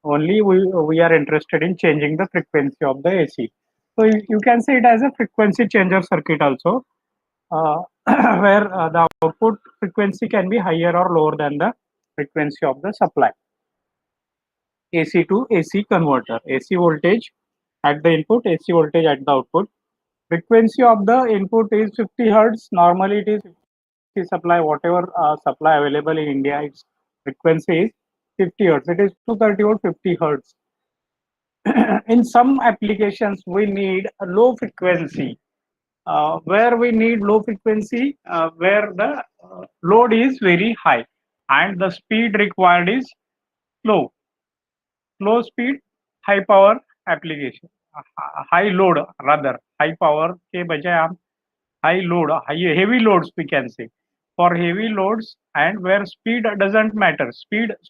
Only we are interested in changing the frequency of the AC. So you can say it as a frequency changer circuit also, uh, where the output frequency can be higher or lower than the frequency of the supply. AC to AC converter, AC voltage at the input, AC voltage at the output. Frequency of the input is 50 hertz. Normally it is AC supply, whatever supply available in India, its frequency is 50 hertz. It is 230 volt 50 hertz. In some applications, we need a low frequency. Where we need low frequency, where the load is very high and the speed required is slow. Low speed, high power application. High load rather, high power के बजाय आप high load, heavy loads we can say. For heavy loads and where speed doesn't matter,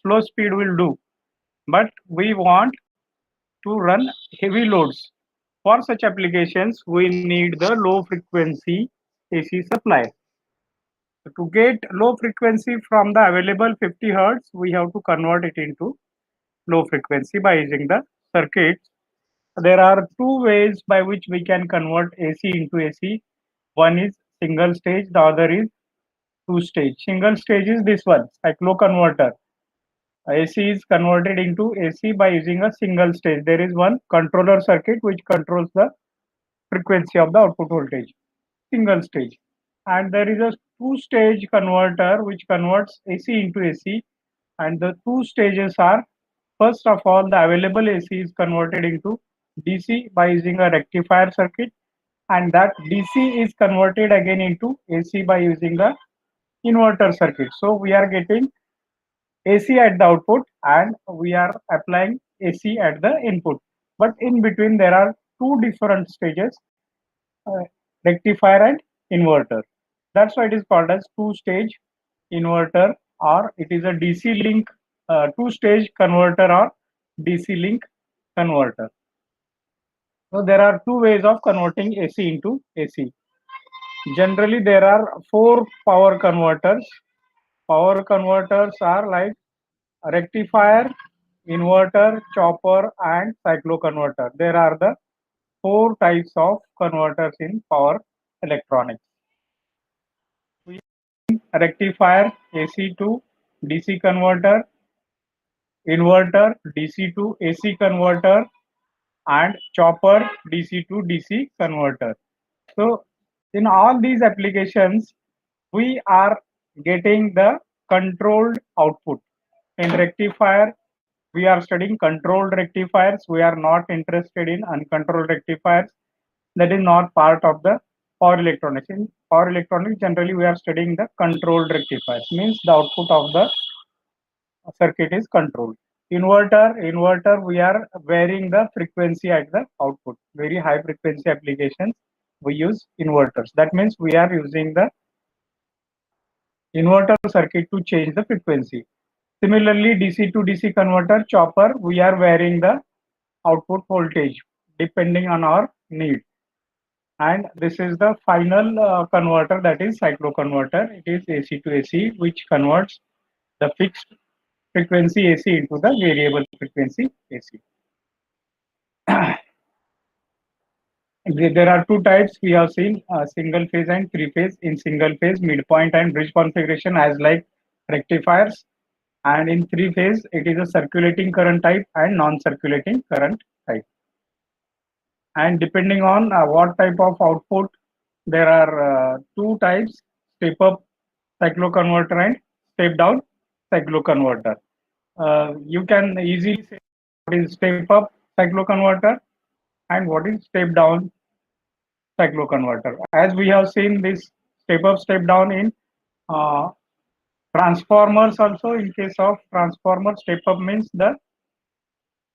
slow speed will do. But we want to run heavy loads. For such applications, we need the low frequency AC supply. So to get low frequency from the available 50 hertz, we have to convert it into low frequency by using the circuits. There are two ways by which we can convert AC into AC. One is single stage, the other is two stage. Single stage is this one, cyclo converter. AC is converted into AC by using a single stage. There is one controller circuit which controls the frequency of the output voltage, single stage. And there is a two stage converter which converts AC into AC. And the two stages are, first of all, the available AC is converted into DC by using a rectifier circuit, and that DC is converted again into AC by using the inverter circuit. So we are getting AC at the output and we are applying AC at the input. But in between there are two different stages, uh, rectifier and inverter. That's why it is called as two-stage inverter, or it is a DC link, two-stage converter or DC link converter. So there are two ways of converting AC into AC. Generally, there are four power converters. Power converters are like rectifier, inverter, chopper, and cycloconverter. There are the four types of converters in power electronics. Rectifier, AC to DC converter, inverter, DC to AC converter, and chopper, DC to DC converter. So in all these applications, we are getting the controlled output. In rectifier, we are studying controlled rectifiers. We are not interested in uncontrolled rectifiers. That is not part of the power electronics. In power electronics, generally we are studying the controlled rectifiers, means the output of the circuit is controlled. Inverter, we are varying the frequency at the output. Very high frequency applications, we use inverters. That means we are using the inverter circuit to change the frequency. Similarly, DC to DC converter, chopper, we are varying the output voltage depending on our need. And this is the final converter, that is cycloconverter. It is AC to AC, which converts the fixed frequency AC into the variable frequency AC. There are two types we have seen, single phase and three phase. In single phase, midpoint and bridge configuration as like rectifiers, and in three phase it is a circulating current type and non-circulating current type. And depending on what type of output, there are two types: step up cycloconverter and step down cycloconverter. You can easily say what is step up cycloconverter and what is step down cycloconverter. As we have seen this step up, step down in uh, transformers also. In case of transformer, step up means the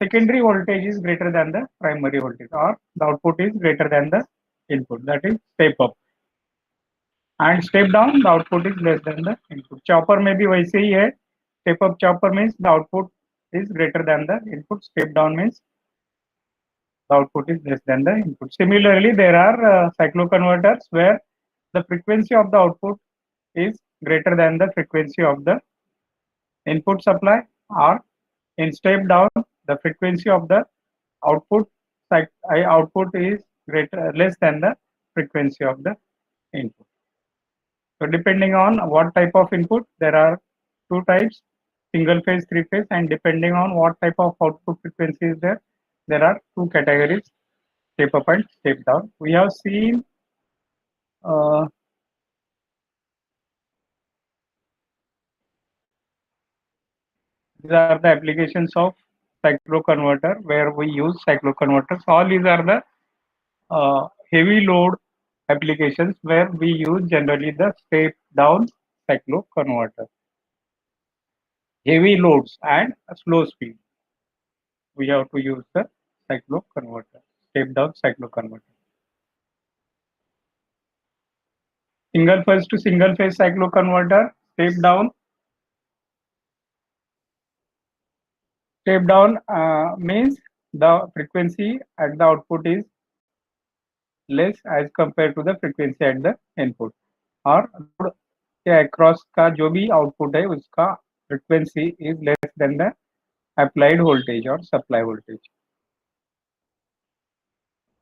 secondary voltage is greater than the primary voltage, or the output is greater than the input. That is step up. And step down, the output is less than the input. Chopper may be वैसे ही है. Step up chopper means the output is greater than the input. Step down means the output is less than the input. Similarly, there are cycloconverters where the frequency of the output is greater than the frequency of the input supply, or in step down the frequency of the output output is less than the frequency of the input. So depending on what type of input, there are two types, single phase, three phase, and depending on what type of output frequency is there, there are two categories, step up and step down. We have seen these are the applications of cycloconverter where we use cycloconverters. All these are the heavy load applications where we use generally the step down cycloconverter. Heavy loads and slow speed, we have to use the cycloconverter, step down cycloconverter. Single phase to single phase cycloconverter, step down means the frequency at the output is less as compared to the frequency at the input, और load के across का जो भी output है उसका frequency is less than the applied voltage or supply voltage.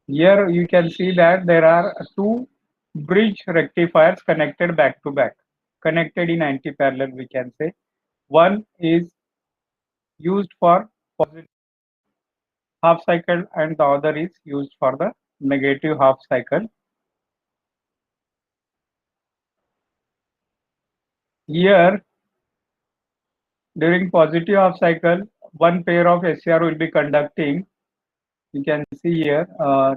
Here you can see that there are two bridge rectifiers connected back to back, connected in anti-parallel, we can say. One is used for positive half cycle and the other is used for the negative half cycle. Here, during positive half cycle, one pair of SCR will be conducting. You can see here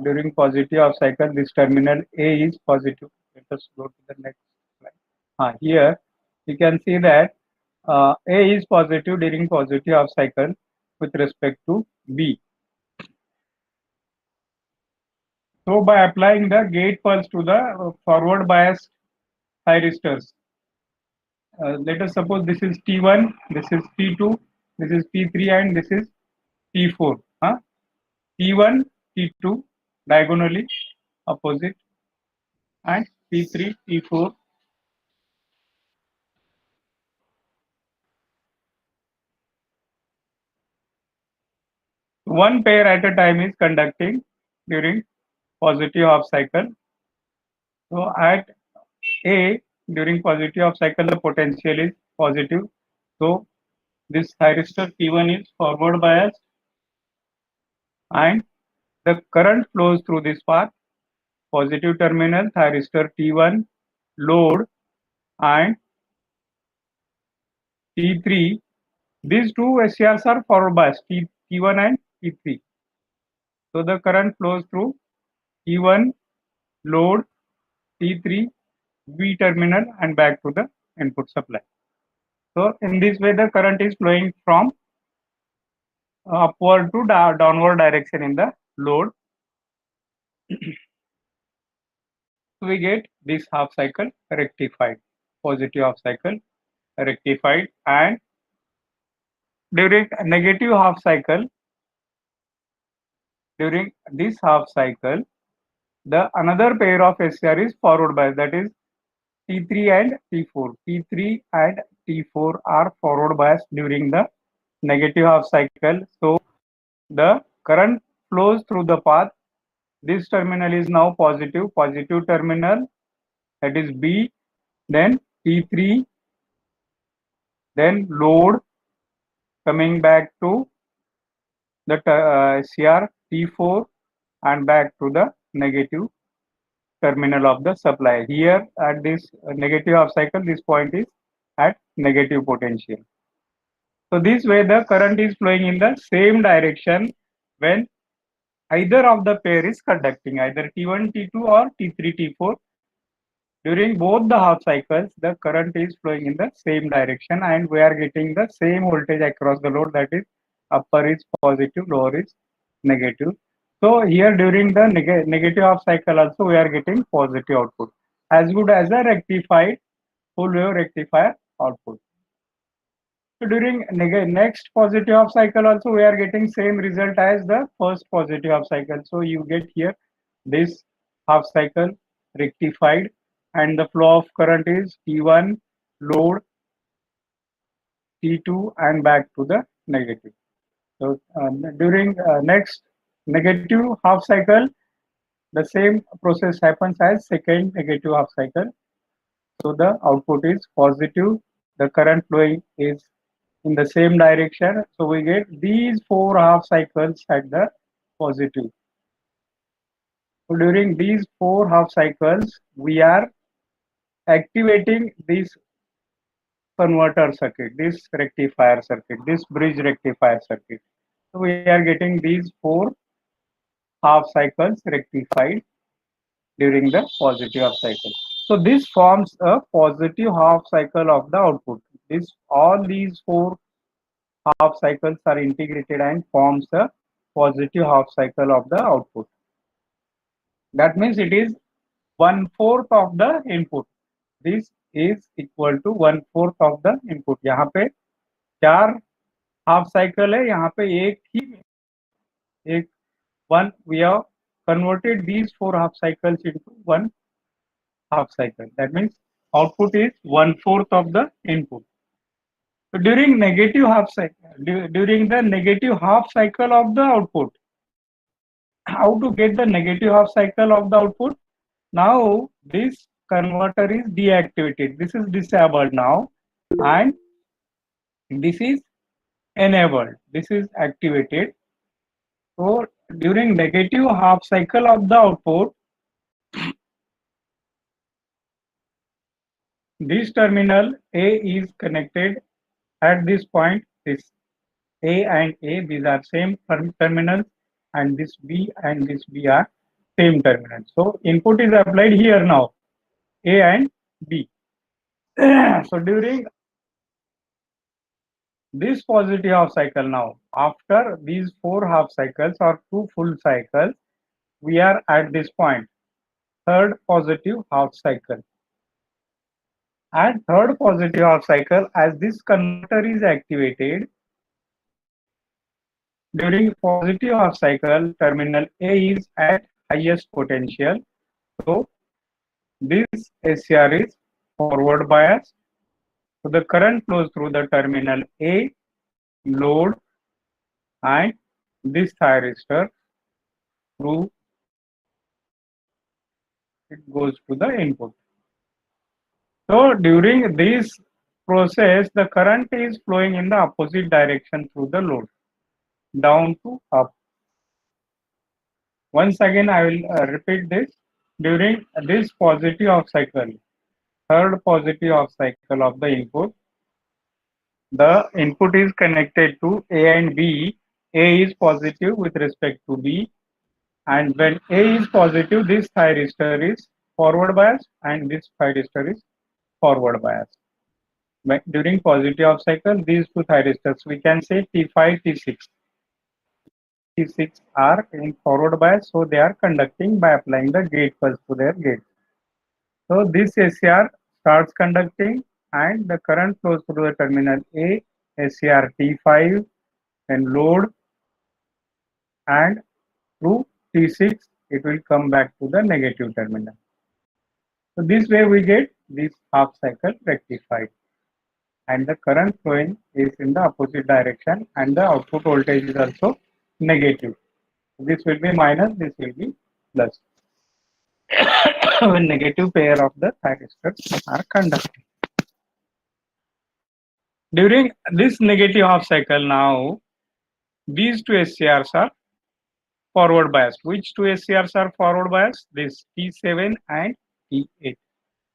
during positive half cycle, this terminal A is positive. Let us go to the next slide. Here you can see that A is positive during positive half cycle with respect to B. So by applying the gate pulse to the forward biased thyristors, let us suppose this is T1, this is T2, this is T3 and this is T4. T1, T2 diagonally opposite and T3, T4 one pair at a time is conducting during positive half cycle. So at A during positive half cycle the potential is positive. So this thyristor T1 is forward biased and the current flows through this path, positive terminal thyristor T1 load and T3. These two SCRs are forward biased, T1 and T3. So the current flows through T1 load, T3 B terminal and back to the input supply. So in this way the current is flowing from upward to downward direction in the load. So we get this half cycle rectified, positive half cycle rectified, and during negative half cycle, during this half cycle, the another pair of SCR is forward bias, that is T3 and T4. T3 and T4 are forward bias during the negative half cycle. So the current flows through the path. This terminal is now positive terminal, that is B, then T3, then load coming back to the CR T4 and back to the negative terminal of the supply. Here at this negative half cycle, this point is at negative potential. So this way the current is flowing in the same direction when either of the pair is conducting, either T1, T2 or T3, T4. During both the half cycles, the current is flowing in the same direction and we are getting the same voltage across the load, that is upper is positive, lower is negative. So here during the negative half cycle also we are getting positive output, as good as a rectified full wave rectifier output. So during next positive half cycle also we are getting same result as the first positive half cycle. So you get here this half cycle rectified and the flow of current is T1 load, T2 and back to the negative. So during next negative half cycle, the same process happens as second negative half cycle. So the output is positive. The current flowing is in the same direction. So we get these four half cycles at the positive. So during these four half cycles, we are activating this converter circuit, this rectifier circuit, this bridge rectifier circuit. So we are getting these four half cycles rectified during the positive half cycle. So this forms a positive half cycle of the output. This all these four half cycles are integrated and forms a positive half cycle of the output. That means it is 1/4 of the input. This is equal to 1/4 of the input. यहाँ पे चार half cycle है, यहाँ पे एक one we have converted these four half cycles into one half cycle. That means output is 1/4 of the input. So during negative half cycle, during the negative half cycle of the output, how to get the negative half cycle of the output? Now this converter is deactivated. This is disabled now, and this is enabled. This is activated. So during negative half cycle of the output, this terminal A is connected at this point. This A and A, these are same terminals, and this B and this B are same terminals. So input is applied here now, A and B. So during this positive half cycle now, after these four half cycles or two full cycles, we are at this point, third positive half cycle. At third positive half cycle, as this converter is activated, during positive half cycle, terminal A is at highest potential. So this SCR is forward bias. So the current flows through the terminal A, load, and this thyristor through it goes to the input. So during this process, the current is flowing in the opposite direction through the load, down to up. Once again, I will repeat this. During this positive half cycle, third positive half cycle of the input, the input is connected to A and B. A is positive with respect to B, and when A is positive, this thyristor is forward bias and this thyristor is forward bias. During positive half cycle, these two thyristors, we can say T5, T6. T6 are in forward bias, so they are conducting by applying the gate pulse to their gate. So this SCR starts conducting and the current flows through the terminal A, SCR T5, and load, and through T6 it will come back to the negative terminal. So this way we get this half cycle rectified, and the current flowing is in the opposite direction and the output voltage is also negative. This will be minus, this will be plus. When negative pair of the thyristors are conducting. During this negative half cycle now, these two SCRs are forward biased. Which two SCRs are forward biased? This T7 and T8.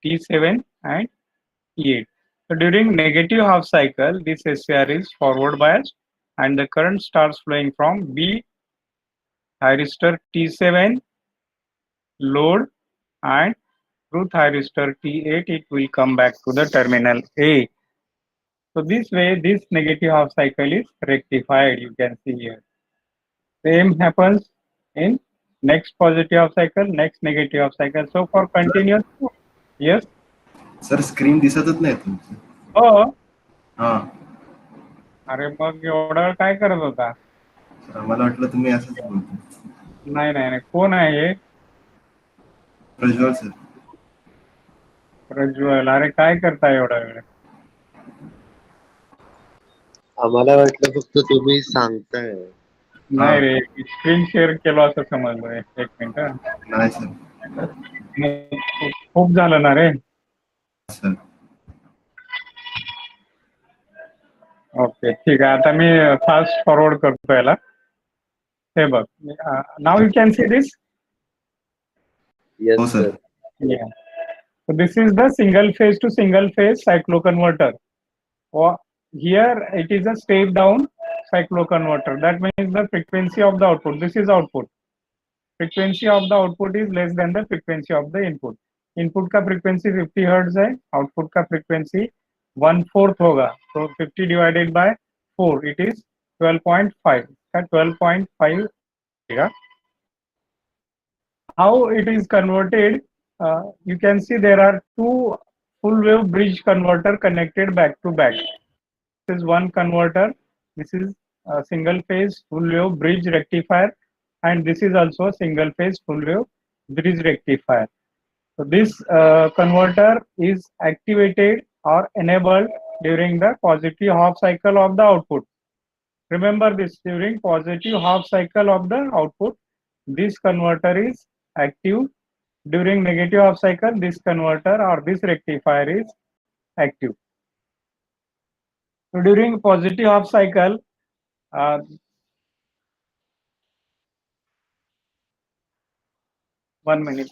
T7 and T8. So during negative half cycle, this SCR is forward biased and the current starts flowing from B thyristor T7 load, and through thyristor T8 it will come back to the terminal A. So this way this negative half cycle is rectified, you can see here. Same happens in next positive half cycle, next negative half cycle. So for continuous, yes. Sir screen दिसतच नाही तुमची. हो. हा. अरे मग एवढा वेळ काय करत होता? सर आम्हाला वाटलं तुम्ही असंच बोलतो. नाही नाही नाही, कोण आहे हे? प्रज्वल सर. प्रज्वल, अरे काय करताय एवढा वेळ? आम्हाला वाटलं फक्त तुम्ही सांगताय. नाही रे, स्क्रीन शेअर केलं असं समजलं. एक मिनिट हा. नाही सर. खूप झालं ना रे. सर ओके ठीक आहे. आता मी फास्ट फॉरवर्ड करतो याला. हे बघ, नाव यू कॅन सी दिस. हो yes sir. Sir. Yeah. So this is the single phase to single phase cycloconverter. Here it is a step down cycloconverter. That means the frequency of the output. This is output. Frequency of the output is less than the frequency of the input. Input का frequency 50 hertz है, output का frequency 1/4 होगा. So 50 divided by 4, it is 12.5. 12.5. How it is converted? You can see there are two full wave bridge converter connected back to back. This is one converter. This is a single phase full wave bridge rectifier, and this is also a single phase full wave bridge rectifier. So this converter is activated or enabled during the positive half cycle of the output. Remember this, during positive half cycle of the output, this converter is active. During negative half cycle, this converter or this rectifier is active. So during positive half cycle, one minute.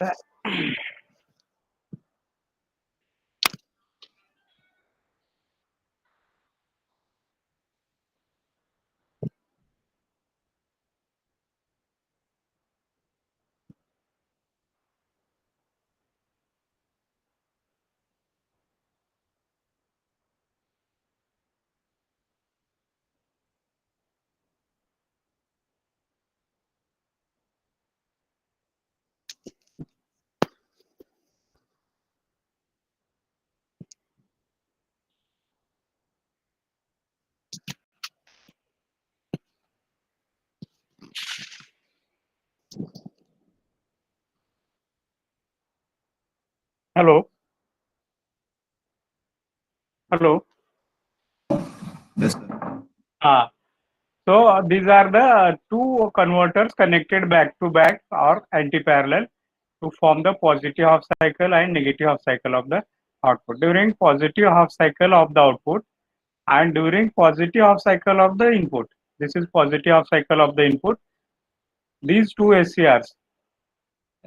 Hello. Hello. Yes sir. So these are the two converters connected back to back or anti-parallel to form the positive half cycle and negative half cycle of the output. During positive half cycle of the output and during positive half cycle of the input, this is positive half cycle of the input, these two SCRs,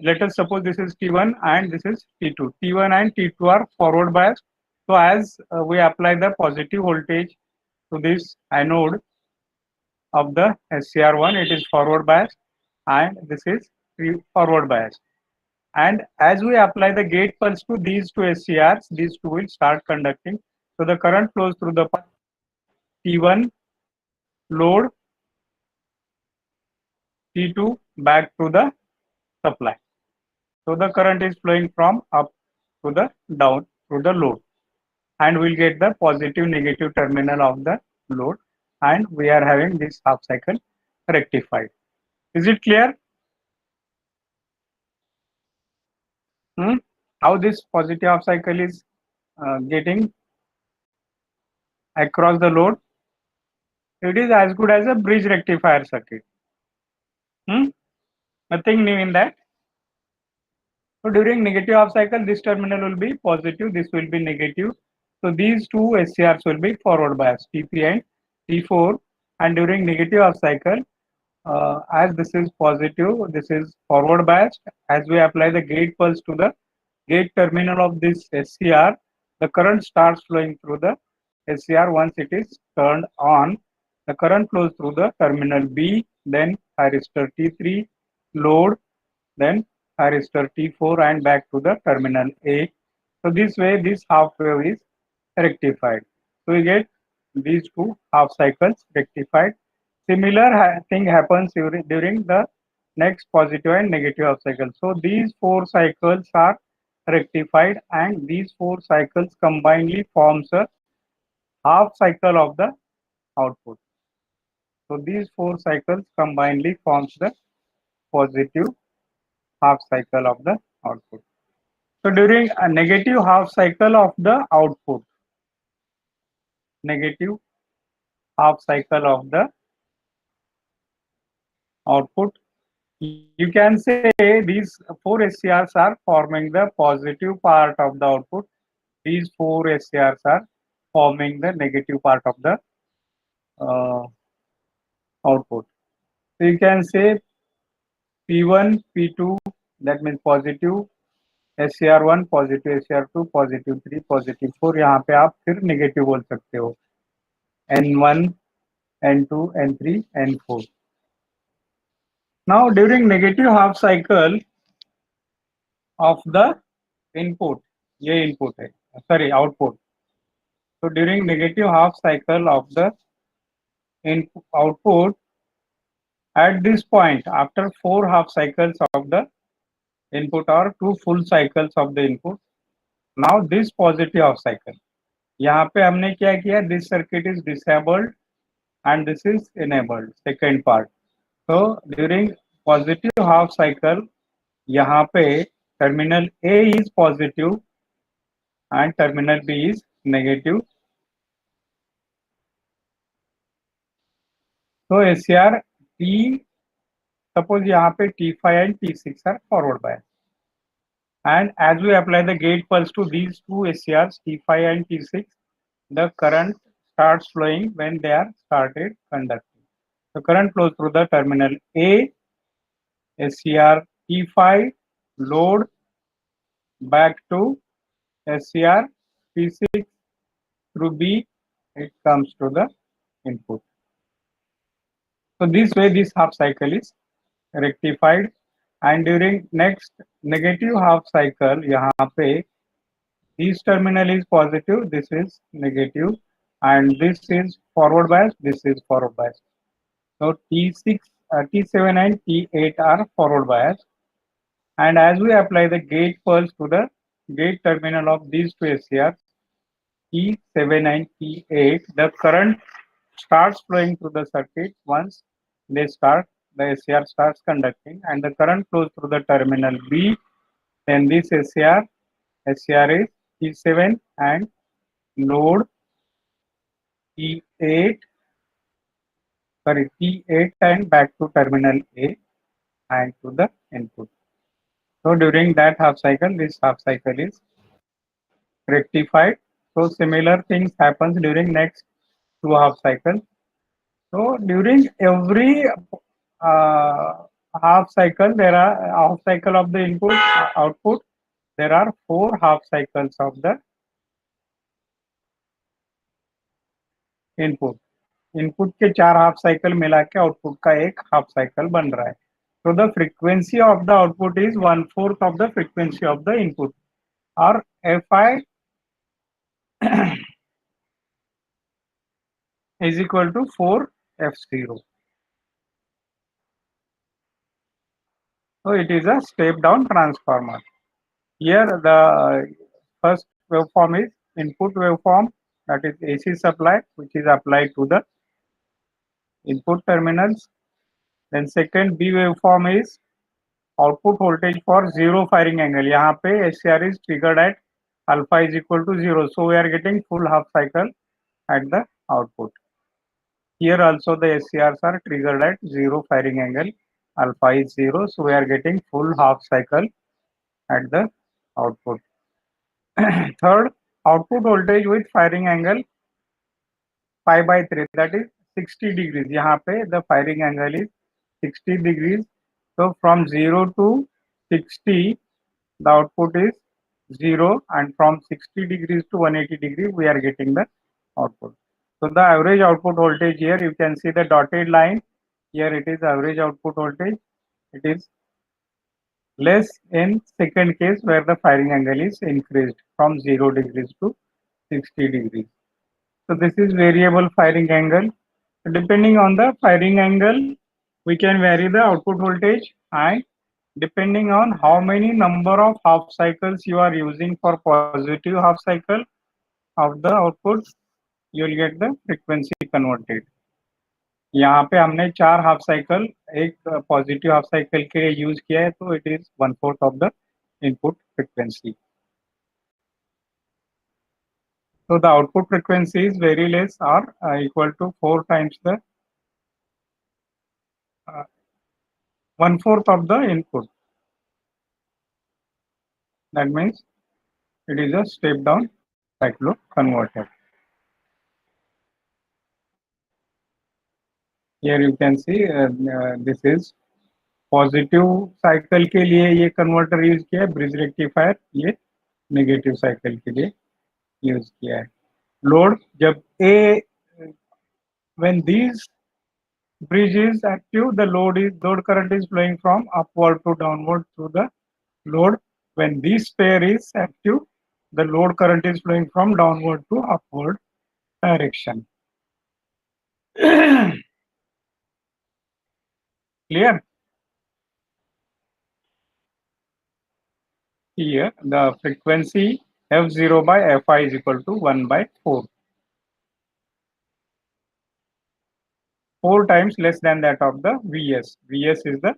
let us suppose this is T1 and this is T2. T1 and T2 are forward biased. So as we apply the positive voltage to this anode of the SCR1, it is forward biased and this is forward biased. And as we apply the gate pulse to these two SCRs, these two will start conducting. So the current flows through the T1 load, T2 back to the supply. So the current is flowing from up to the down through the load, and we'll get the positive negative terminal of the load, and we are having this half cycle rectified. Is it clear? How this positive half cycle is getting across the load? It is as good as a bridge rectifier circuit. Nothing new in that. So during negative half cycle, this terminal will be positive, this will be negative. So these two SCRs will be forward biased, T3 and T4. And during negative half cycle, as this is positive, this is forward biased. As we apply the gate pulse to the gate terminal of this SCR, the current starts flowing through the SCR. Once it is turned on, the current flows through the terminal B, then thyristor T3, load, then thyristor T4 and back to the terminal A. So this way this half wave is rectified. So we get these two half cycles rectified. Similar thing happens during the next positive and negative half cycle. So these four cycles are rectified and these four cycles combinedly forms a half cycle of the output. So these four cycles combinedly forms the positive half cycle of the output. So during a negative half cycle of the output, negative half cycle of the output. You can say these 4 SCRs are forming the positive part of the output. These 4 SCRs are forming the negative part of the output. So you can say P1, P2, that means positive SCR1, positive SCR2, positive 3, positive 4. यहाँ पे आप फिर negative बोल सकते हो. N1, N2, N3, N4. Now during negative half cycle of the input, ये input है, sorry output. So during negative half cycle of the input output, at this point after 4 half cycles of the input or 2 full cycles of the input, now this positive half cycle, यहाँ पे हमने क्या किया, this circuit is disabled and this is enabled, second part. So during positive half cycle, यहाँ पे terminal A is positive and terminal B is negative. So SCR T, suppose यहाँ पे T5 and T6 are forward bias. And as we apply the gate pulse to these two SCRs, T5 and T6, the current starts flowing when they are started conducting. The current flows through the terminal A, SCR T5, load back to SCR T6 through B, it comes to the input. So this way this half cycle is rectified, and during next negative half cycle, यहाँ पे this terminal is positive, this is negative, and this is forward bias, this is forward bias. So T6, T7 and T8 are forward bias, and as we apply the gate pulse to the gate terminal of these two SCRs, T7 and T8, the current starts flowing through the circuit once they start, the SCR starts conducting, and the current flows through the terminal B. Then this SCR is T7 and load T8, sorry, T8 and back to terminal A and to the input. So during that half cycle, this half cycle is rectified. So similar things happens during next 2 half cycles. So during every half cycle, there are half cycle of the input output. There are 4 half cycles of the input. Input के 4 half cycle मिला के output का एक half cycle बन रहा है. So the frequency of the output is 1/4 of the frequency of the input, or Fi is equal to 4f0. So it is a step down transformer. Here the first waveform is input waveform, that is AC supply, which is applied to the input terminals. Then second B waveform is output voltage for zero firing angle. यहाँ पे SCR is triggered at alpha is equal to 0. So we are getting full half cycle at the output. Here also the SCRs are triggered at zero firing angle. Alpha is 0. So we are getting full half cycle at the output. Third, output voltage with firing angle pi by 3, that is 60 degrees. यहाँ पे the firing angle is 60 degrees. So from 0 to 60, the output is 0, and from 60 degrees to 180 degrees, we are getting the output. So the average output voltage here, you can see the dotted line. Here it is average output voltage. It is less in second case where the firing angle is increased from 0 degrees to 60 degrees. So this is variable firing angle. Depending on the firing angle, we can vary the output voltage, and depending on how many number of half cycles you are using for positive half cycle of the output, you will get the frequency converted. यहाँ पे हमने 4 half cycle एक positive half cycle के लिए use किया है, तो it is 1/4 of the input frequency. So the output frequency is very less or equal to 4 times the 1/4 of the input. That means it is a step down cyclo converter. Here you can see this is positive cycle के लिए ये converter use किया है, bridge rectifier ये negative cycle के लिए use किया है. लोड जब ए when these bridge is active, the load current is flowing from upward to downward through the load. When this pair is active, the load current is flowing from downward to upward direction. Clear? Here the frequency f0 by fi is equal to 1/4. 4 times less than that of the Vs. Vs is the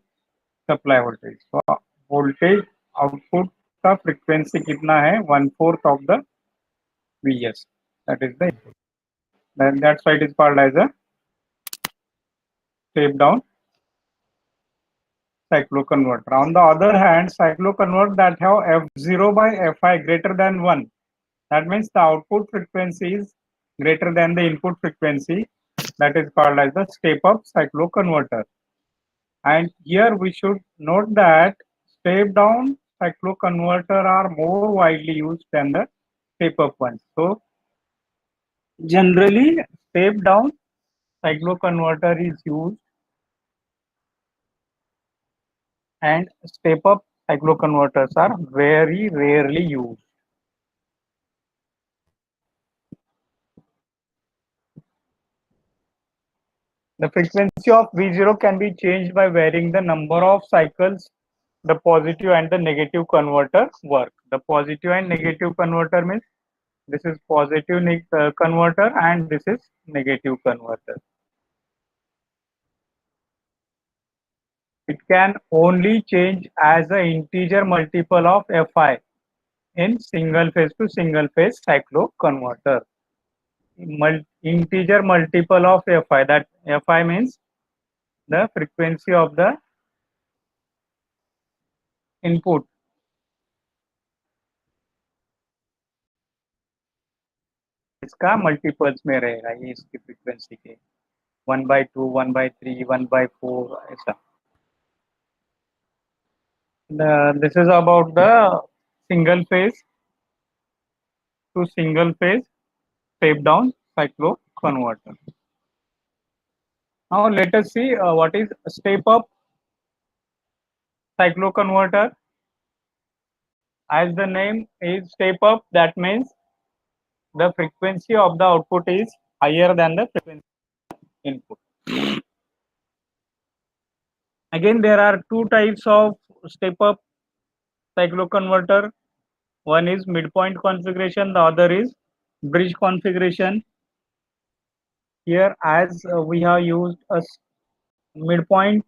supply voltage. So voltage output का frequency कितना है? 1/4 of the Vs. That is the input. That's why it is called as a step down cycloconverter. On the other hand, cycloconverter that have f0 by fi greater than 1. That means the output frequency is greater than the input frequency. That is called as the step up cycloconverter. And here we should note that step down cycloconverter are more widely used than the step up ones. So generally step down cycloconverter is used and step up cycloconverters are very rarely used. The frequency of V0 can be changed by varying the number of cycles the positive and the negative converter work. The positive and negative converter means this is positive converter and this is negative converter. It can only change as an integer multiple of Fi in single phase to single phase cyclo converter. Integer multiple of Fi, that Fi means the frequency of the input. इसका multiples में रहेगा ये इसकी frequency के 1/2, 1/3, 1/4 ऐसा. This is about the single phase to single phase step down cyclo converter. Now let us see what is step up cyclo converter. As the name is step up, that means the frequency of the output is higher than the frequency of the input. Again, there are two types of step up cyclo converter. One is midpoint configuration, the other is bridge configuration. Here, as we have used a midpoint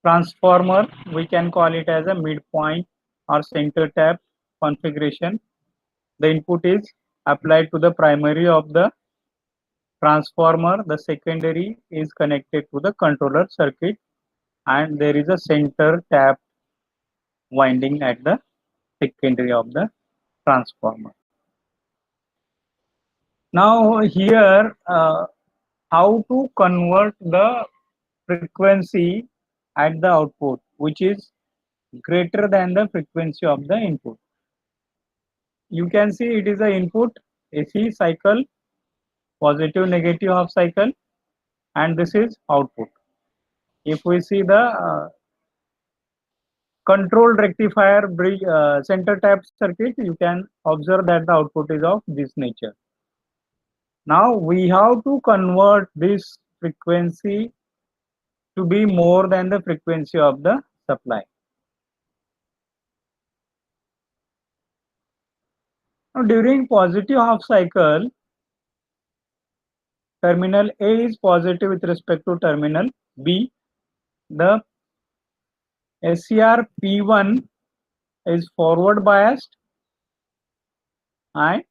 transformer, we can call it as a midpoint or center tap configuration. The input is applied to the primary of the transformer, the secondary is connected to the controller circuit, and there is a center tap winding at the secondary of the transformer. Now here how to convert the frequency at the output which is greater than the frequency of the input. You can see it is the input AC cycle, positive negative half cycle, and this is output. If we see the controlled rectifier bridge center tap circuit, you can observe that the output is of this nature. Now we have to convert this frequency to be more than the frequency of the supply. Now during positive half cycle, terminal A is positive with respect to terminal B. The SCR P1 is forward biased and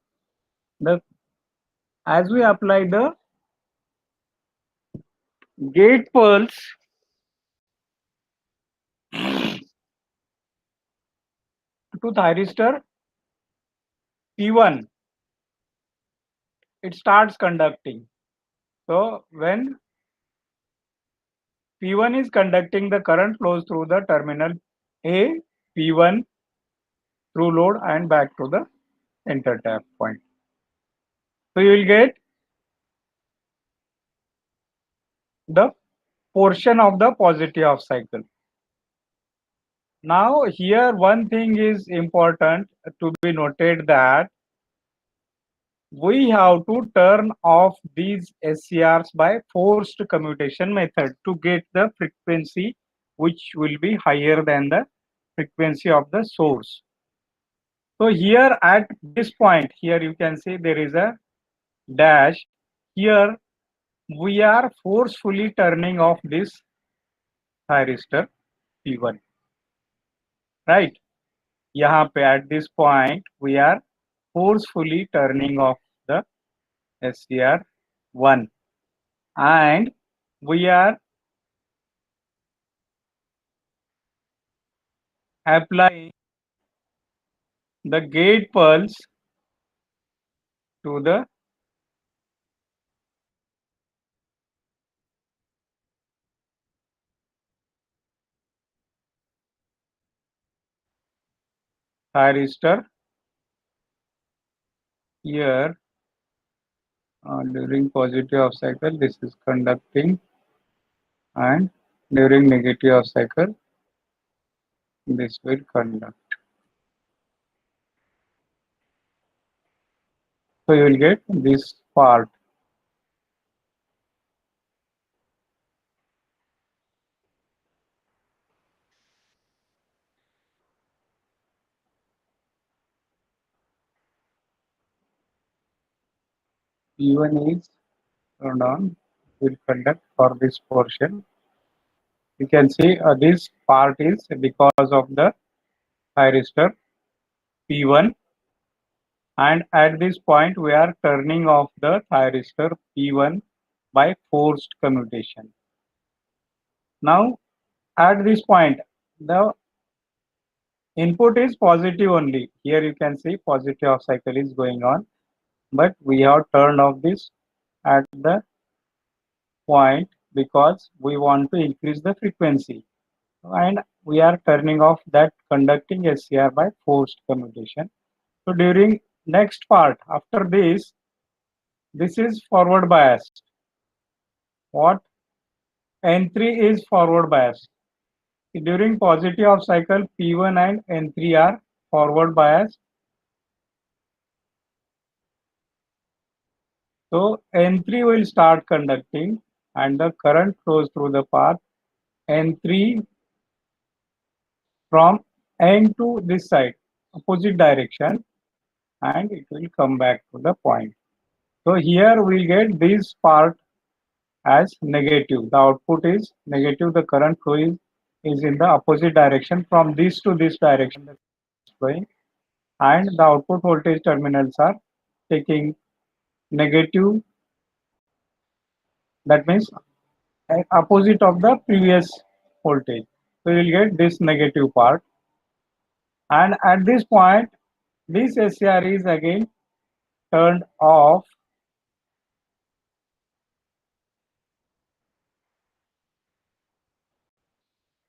the as we apply the gate pulse to thyristor P1, it starts conducting. So when P1 is conducting, the current flows through the terminal A, P1 through load and back to the enter tap point. So you will get the portion of the positive half cycle. Now here one thing is important to be noted, that we have to turn off these SCRs by forced commutation method to get the frequency which will be higher than the frequency of the source. So here at this point, here you can see there is a dash. Here we are forcefully turning off this thyristor P1, right? यहाँ पे at this point we are forcefully turning off the SCR1, and we are applying the gate pulse to the thyristor here. During positive half cycle this is conducting, and during negative half cycle this will conduct. So you will get this part. P1 is turned on, will conduct for this portion. You can see this part is because of the thyristor P1, and at this point we are turning off the thyristor P1 by forced commutation. Now at this point the input is positive only. Here you can see positive half cycle is going on, but we have turned off this at the point because we want to increase the frequency, and we are turning off that conducting SCR by forced commutation. So during next part after this is forward biased. What? N3 is forward biased. During positive half cycle P1 and N3 are forward biased. So N3 will start conducting and the current flows through the path N3 from N to this side, opposite direction, and it will come back to the point. So here we'll get this part as negative. The output is negative. The current flow is in the opposite direction from this to this direction flowing, and the output voltage terminals are taking negative. That means opposite of the previous voltage. So you will get this negative part, and at this point this SCR is again turned off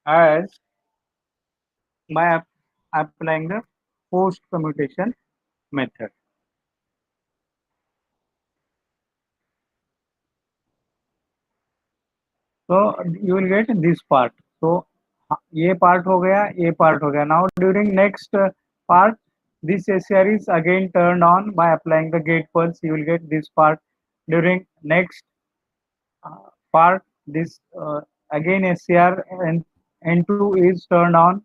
as by applying the post commutation method. So you will get this part. So ये part हो गया, ये part हो गया. Now during next part, this SCR is again turned on by applying the gate pulse. You will get this part. During next part, this again SCR and N2 is turned on,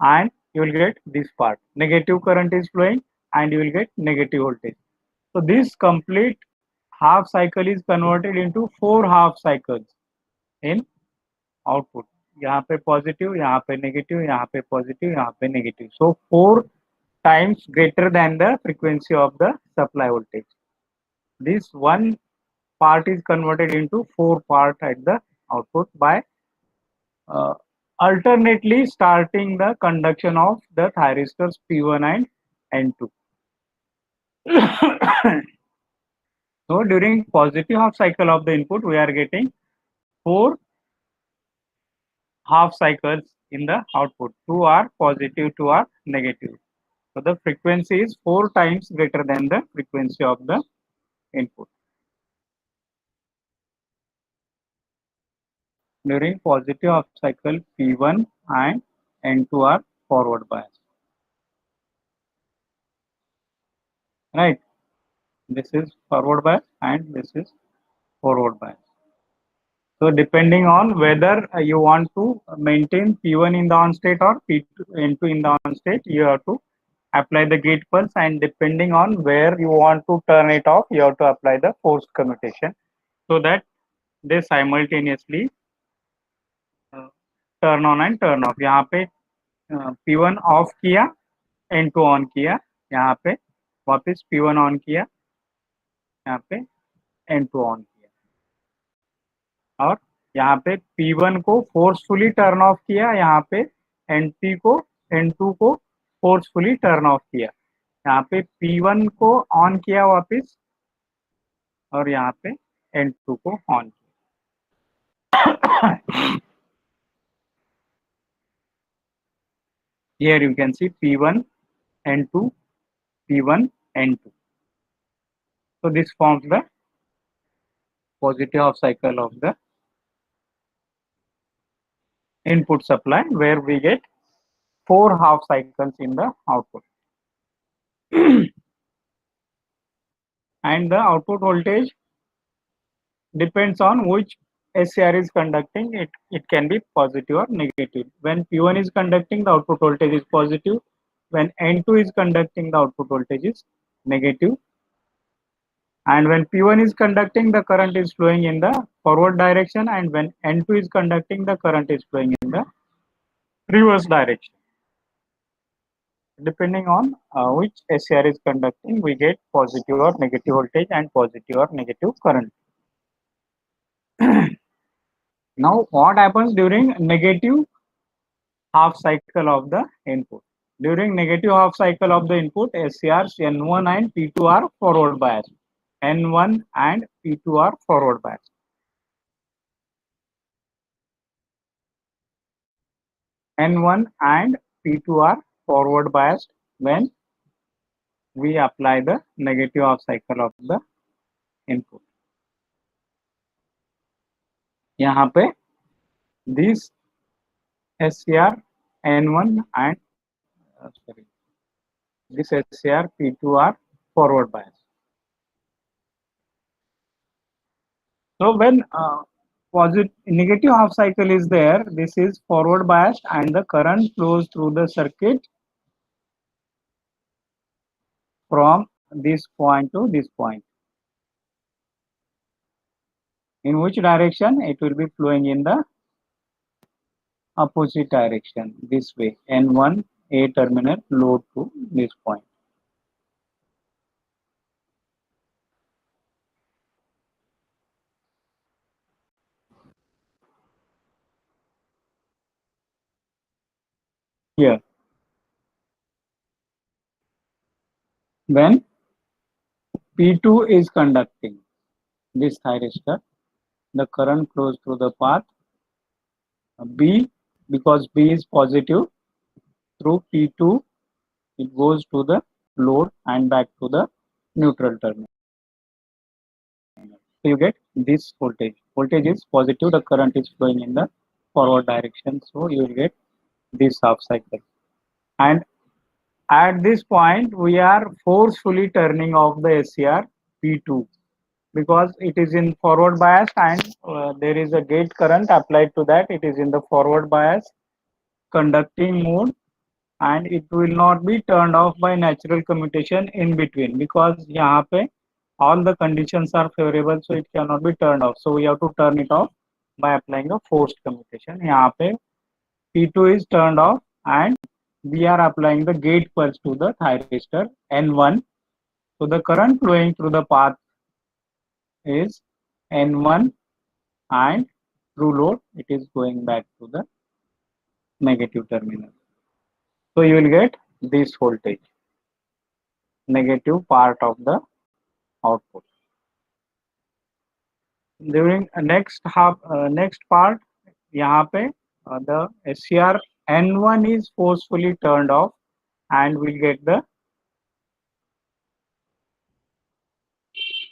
and you will get this part. Negative current is flowing, and you will get negative voltage. So this complete half cycle is converted into 4 half cycles in output. यहाँ पे positive, यहाँ पे negative, यहाँ पे positive, यहाँ पे negative. So 4 times greater than the frequency of the supply voltage. This one part is converted into 4 part at the output by alternately starting the conduction of the thyristors P1 and N2. So during positive half cycle of the input, we are getting 4 half cycles in the output. 2 are positive, 2 are negative. So the frequency is 4 times greater than the frequency of the input. During positive half cycle, P1 and N2 are forward bias. Right? This is forward bias and this is forward bias. So depending on whether you want to maintain P1 in the on state or P2, N2 in the on state, you have to apply the gate pulse, and depending on where you want to turn it off, you have to apply the forced commutation so that they simultaneously turn on and turn off. यहाँ पे P1 of किया, N2 on किया, यहाँ पे वापस P1 on किया, यहाँ पे N2 ऑन किया, और यहाँ पे P1 को फोर्सफुली टर्न ऑफ किया, यहाँ पे N2 को फोर्सफुली टर्न ऑफ किया, यहाँ पे P1 को ऑन किया वापस, और यहाँ पे N2 को ऑन किया. Here you can see P1, N2, P1, N2. So this forms the positive half cycle of the input supply, where we get 4 half cycles in the output. And the output voltage depends on which SCR is conducting. It can be positive or negative. When P1 is conducting, the output voltage is positive. When N2 is conducting, the output voltage is negative. And when P1 is conducting, the current is flowing in the forward direction, and when N2 is conducting, the current is flowing in the reverse direction. Depending on which SCR is conducting, we get positive or negative voltage and positive or negative current. Now, what happens during negative half cycle of the input? During negative half cycle of the input, SCRs N1 and P2 are forward biased. N1 and P2 are forward biased. N1 and P2 are forward biased when we apply the negative half cycle of the input. यहाँ पे this SCR N1 and this SCR P2 are forward biased. So when negative half cycle is there, this is forward biased and the current flows through the circuit from this point to this point. In which direction? It will be flowing in the opposite direction, this way. N1 A terminal load to this point. Here, when P2 is conducting this thyristor, the current flows through the path B, because B is positive, through P2 it goes to the load and back to the neutral terminal. So you get this voltage. Voltage is positive, the current is flowing in the forward direction, so you will get this half cycle. And at this point, we are forcefully turning off the SCR P2 because it is in forward bias, and there is a gate current applied to that. It is in the forward bias conducting mode, and it will not be turned off by natural commutation in between, because यहाँ पे all the conditions are favorable, so it cannot be turned off. So we have to turn it off by applying a forced commutation. यहाँ पे P2 is turned off and we are applying the gate pulse to the thyristor N1. So the current flowing through the path is N1, and through load it is going back to the negative terminal. So you will get this voltage, negative part of the output. During next part, यहाँ पे the SCR N1 is forcefully turned off, and we'll get the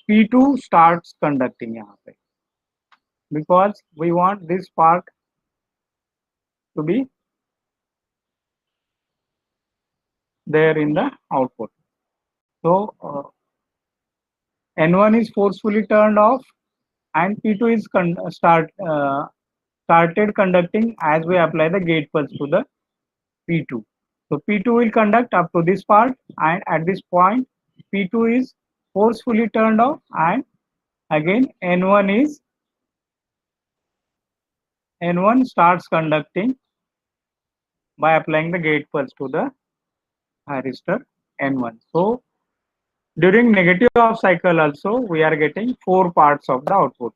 P2 starts conducting यहाँ पे, because we want this part to be there in the output. So N1 is forcefully turned off, and P2 is started conducting as we apply the gate pulse to the P2. So P2 will conduct up to this part, and at this point P2 is forcefully turned off, and again N1 starts conducting by applying the gate pulse to the thyristor N1. So during negative off cycle also we are getting 4 parts of the output.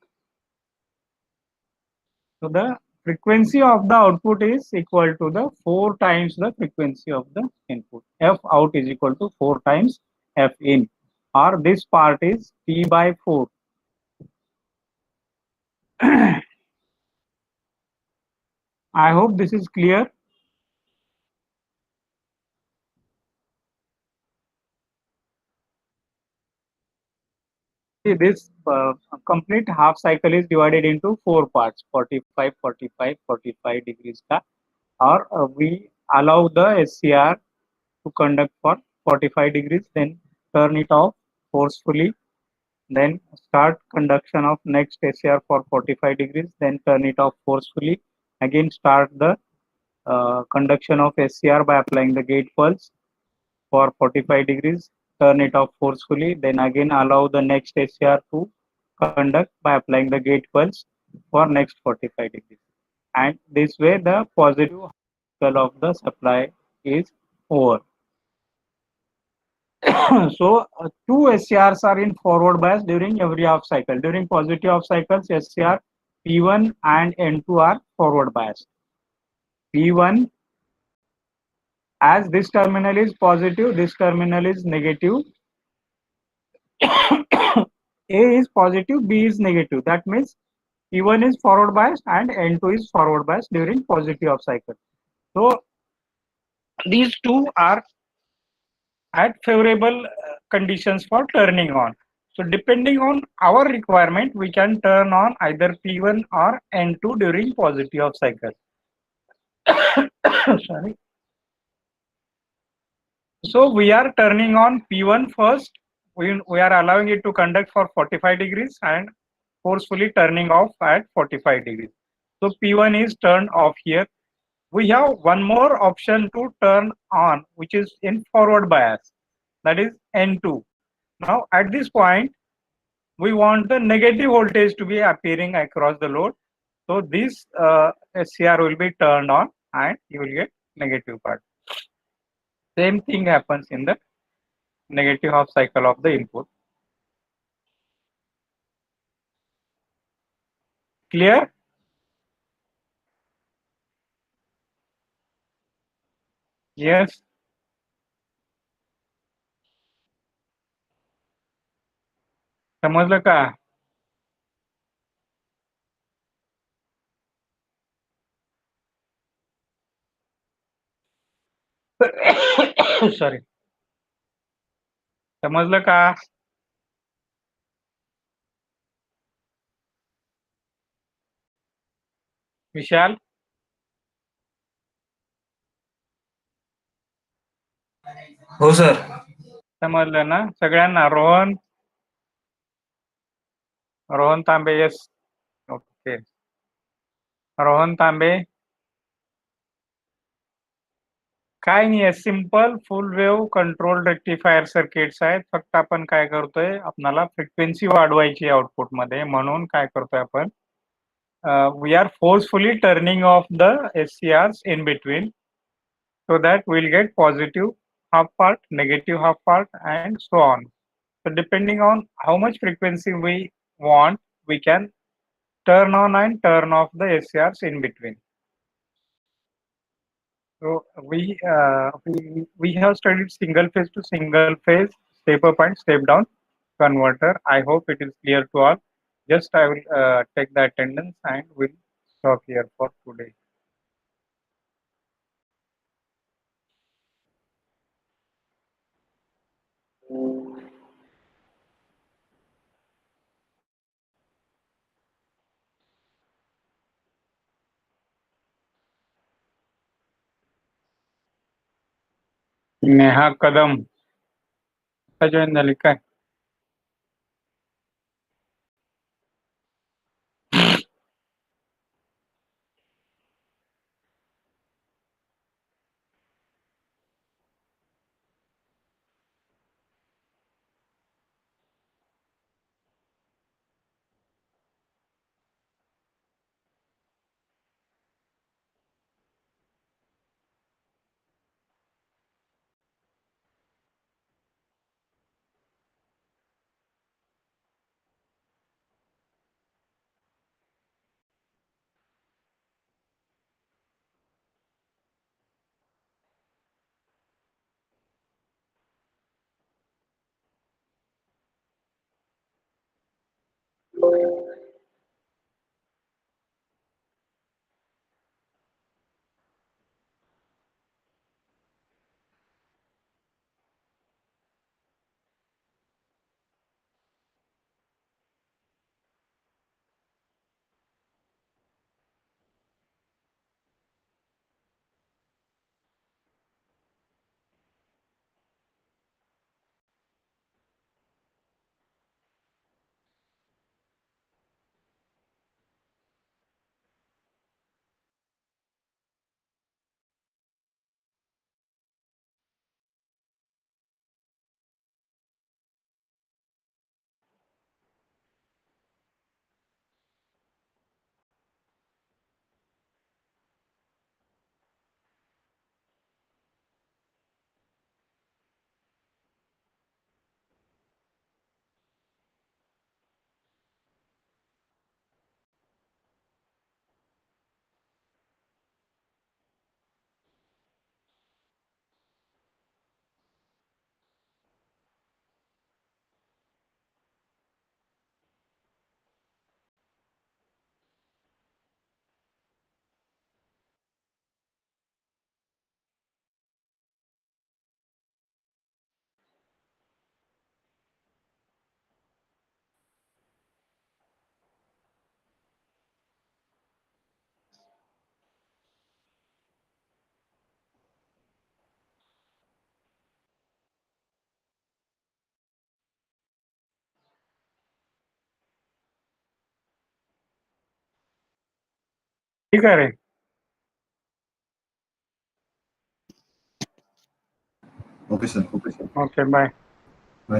So the frequency of the output is equal to the 4 times the frequency of the input. F out is equal to 4 times F in, or this part is P by 4. I hope this is clear. This complete half cycle is divided into 4 parts, 45, 45, 45 degrees ka, or we allow the SCR to conduct for 45 degrees, then turn it off forcefully, then start conduction of next SCR for 45 degrees, then turn it off forcefully, again start the conduction of SCR by applying the gate pulse for 45 degrees, turn it off forcefully, then again allow the next SCR to conduct by applying the gate pulse for next 45 degrees. And this way the positive cycle of the supply is over. So 2 SCRs are in forward bias during every half cycle. During positive half cycles, SCR P1 and N2 are forward biased. P1, as this terminal is positive, this terminal is negative. A is positive, B is negative. That means P1 is forward biased and N2 is forward biased during positive half cycle. So these two are at favorable conditions for turning on. So depending on our requirement, we can turn on either P1 or N2 during positive half cycle. Sorry. So we are turning on P1 first. We are allowing it to conduct for 45 degrees and forcefully turning off at 45 degrees. So P1 is turned off here. We have one more option to turn on, which is in forward bias, that is N2. Now at this point, we want the negative voltage to be appearing across the load. So this SCR will be turned on and you will get negative part. Same thing happens in the negative half cycle of the input. Clear? Yes. समजलं का? Sorry, समजलं का? विशाल, हो sir. समजलं ना सगळ्यांना? रोहन तांबे, yes. Okay, Rohan तांबे. काय नाही आहे, simple full wave control rectifier circuits आहेत. फक्त आपण काय करतोय, आपल्याला फ्रिक्वेन्सी वाढवायची आउटपुट मध्ये, म्हणून काय करतोय आपण, we are forcefully turning off the SCRs in between. so that we'll get positive half part, negative half part, and so on. So depending on how much frequency we want, we can turn on and turn off the SCRs in between. So we have studied single phase to single phase step up and step down converter. I hope it is clear to all. Just I will take the attendance and we'll stop here for today. Neha Kadam join झाली काय? ठीक आहे रे. Okay, sir. Okay, sir. Okay, bye.